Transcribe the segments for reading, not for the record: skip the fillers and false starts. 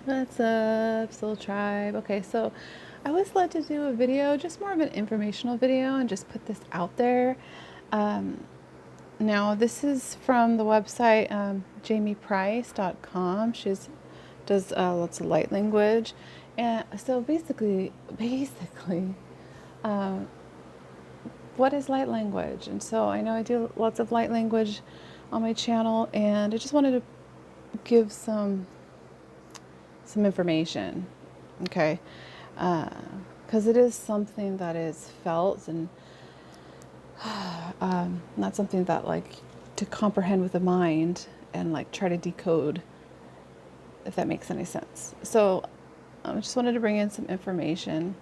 What's up, Soul Tribe? Okay, so I was led to do a video, just more of an informational video, and just put this out there. Um, Now, this is from the website jamieprice.com. She does lots of light language, and so basically, um, what is light language? And so I know I do lots of light language on my channel, and I just wanted to give some information, okay? Because it is something that is felt and not something that like to comprehend with the mind and like try to decode, if that makes any sense. So I just wanted to bring in some information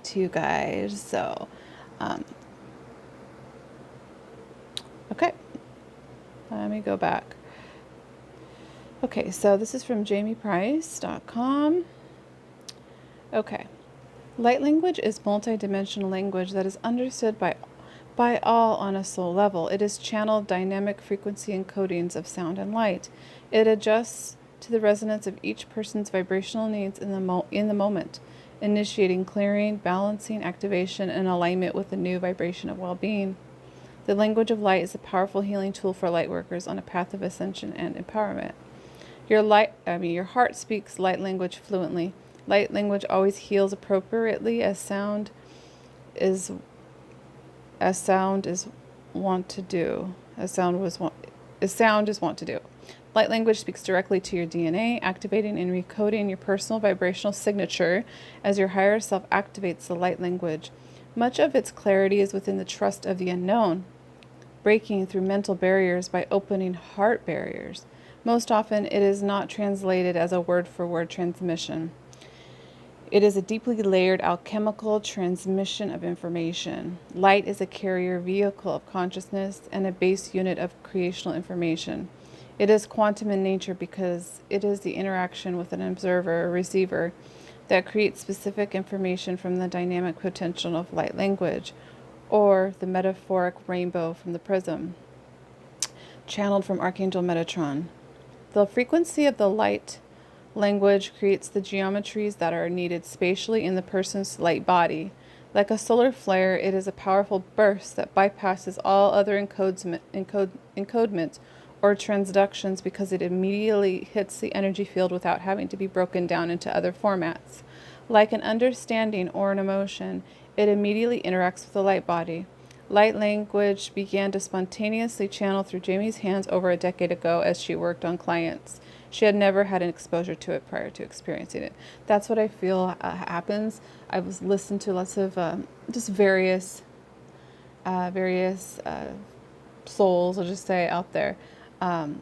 to you guys. So, um, okay, let me go back. Okay, so this is from jamieprice.com. Okay. Light language is multidimensional language that is understood by all on a soul level. It is channeled dynamic frequency encodings of sound and light. It adjusts to the resonance of each person's vibrational needs in the moment, initiating clearing, balancing, activation, and alignment with the new vibration of well-being. The language of light is a powerful healing tool for light workers on a path of ascension and empowerment. Your heart speaks light language fluently. Light language always heals appropriately is as sound is wont to do. As sound is wont to do. Light language speaks directly to your DNA, activating and recoding your personal vibrational signature as your higher self activates the light language. Much of its clarity is within the trust of the unknown, breaking through mental barriers by opening heart barriers. Most often, it is not translated as a word for word transmission. It is a deeply layered alchemical transmission of information. Light is a carrier vehicle of consciousness and a base unit of creational information. It is quantum in nature because it is the interaction with an observer or receiver that creates specific information from the dynamic potential of light language, or the metaphoric rainbow from the prism, channeled from Archangel Metatron. The frequency of the light language creates the geometries that are needed spatially in the person's light body. Like a solar flare, it is a powerful burst that bypasses all other encodements or transductions because it immediately hits the energy field without having to be broken down into other formats. Like an understanding or an emotion, it immediately interacts with the light body. Light language began to spontaneously channel through Jamie's hands over a decade ago as she worked on clients. She had never had an exposure to it prior to experiencing it. That's what I feel happens. I was listening to lots of just various souls, I'll just say, out there. Um,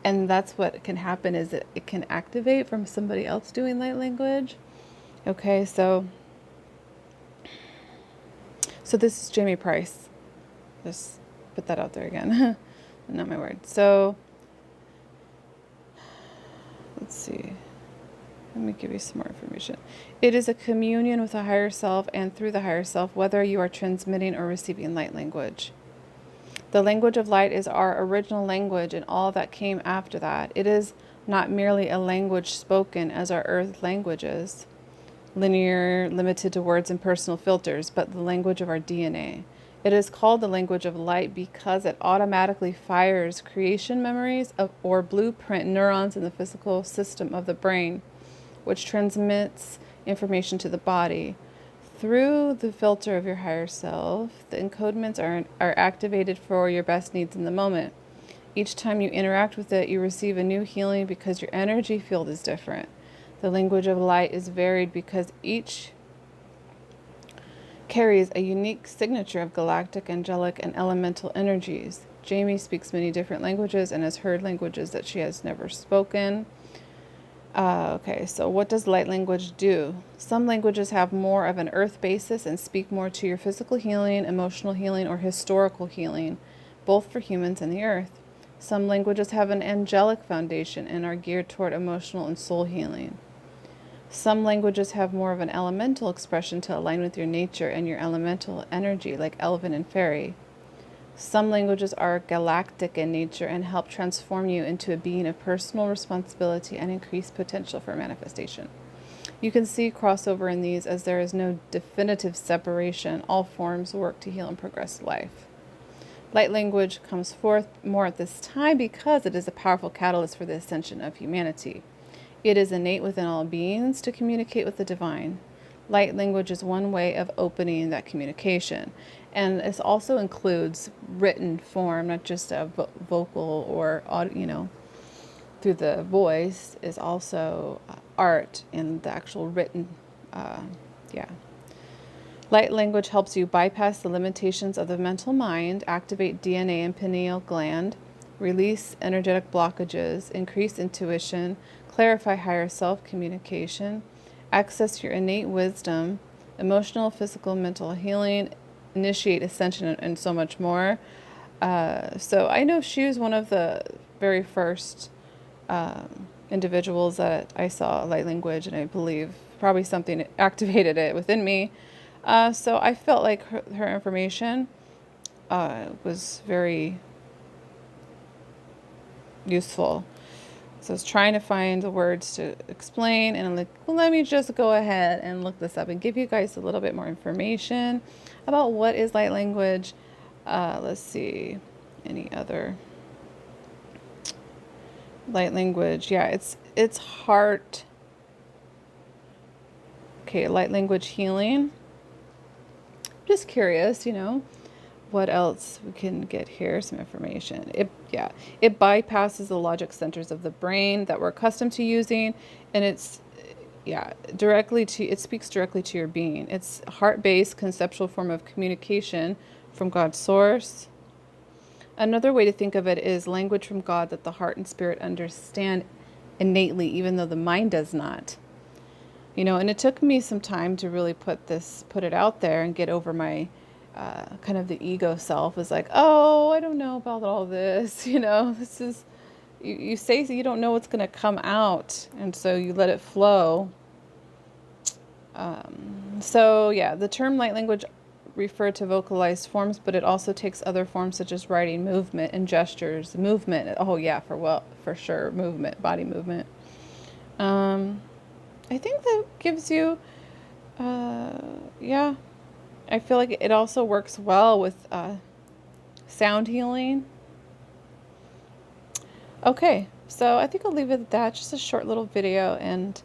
and that's what can happen is it can activate from somebody else doing light language. Okay, so this is Jamie Price. Just put that out there again. Not my word. So let's see. Let me give you some more information. It is a communion with a higher self and through the higher self, whether you are transmitting or receiving light language. The language of light is our original language and all that came after that. It is not merely a language spoken as our earth languages, linear, limited to words and personal filters, but the language of our DNA. It is called the language of light because it automatically fires creation memories or blueprint neurons in the physical system of the brain, which transmits information to the body. Through the filter of your higher self, the encodements are activated for your best needs in the moment. Each time you interact with it, you receive a new healing because your energy field is different. The language of light is varied because each carries a unique signature of galactic, angelic, and elemental energies. Jamie speaks many different languages and has heard languages that she has never spoken. Okay, so what does light language do? Some languages have more of an earth basis and speak more to your physical healing, emotional healing, or historical healing, both for humans and the earth. Some languages have an angelic foundation and are geared toward emotional and soul healing. Some languages have more of an elemental expression to align with your nature and your elemental energy, like Elven and Fairy. Some languages are galactic in nature and help transform you into a being of personal responsibility and increased potential for manifestation. You can see crossover in these as there is no definitive separation. All forms work to heal and progress life. Light language comes forth more at this time because it is a powerful catalyst for the ascension of humanity. It is innate within all beings to communicate with the divine. Light language is one way of opening that communication. And this also includes written form, not just a vocal or, through the voice, is also art in the actual written, yeah. Light language helps you bypass the limitations of the mental mind, activate DNA and pineal gland, release energetic blockages, increase intuition, clarify higher self communication, access your innate wisdom, emotional, physical, mental healing, initiate ascension, and so much more. So I know she was one of the very first individuals that I saw light language, and I believe probably something activated it within me. So I felt like her information was very useful. So I was trying to find the words to explain, and I'm like, well, let me just go ahead and look this up and give you guys a little bit more information about what is light language. Let's see, any other light language. Yeah, it's heart. Okay, light language healing. Just curious, what else we can get here, some information. It bypasses the logic centers of the brain that we're accustomed to using, and it speaks directly to your being. It's a heart-based conceptual form of communication from God's source. Another way to think of it is language from God that the heart and spirit understand innately, even though the mind does not. And it took me some time to really put it out there and get over my kind of the ego self is like, oh, I don't know about all this. This is, you say you don't know what's going to come out. And so you let it flow. The term light language referred to vocalized forms, but it also takes other forms such as writing, movement, and gestures. Movement. Oh yeah, for sure. Movement, body movement. I think that gives you, I feel like it also works well with sound healing. Okay, so I think I'll leave it at that. Just a short little video, and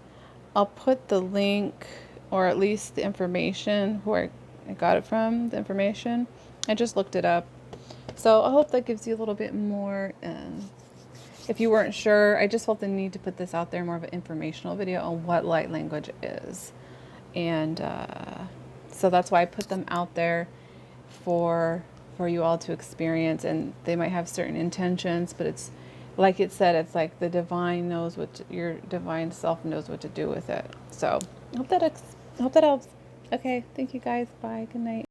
I'll put the link, or at least the information, where I got it from, the information. I just looked it up. So I hope that gives you a little bit more. If you weren't sure, I just felt the need to put this out there, more of an informational video on what light language is. And so that's why I put them out there for you all to experience. And they might have certain intentions, but it's like it said, it's like the divine knows your divine self knows what to do with it. So I hope that helps. Okay, thank you guys. Bye. Good night.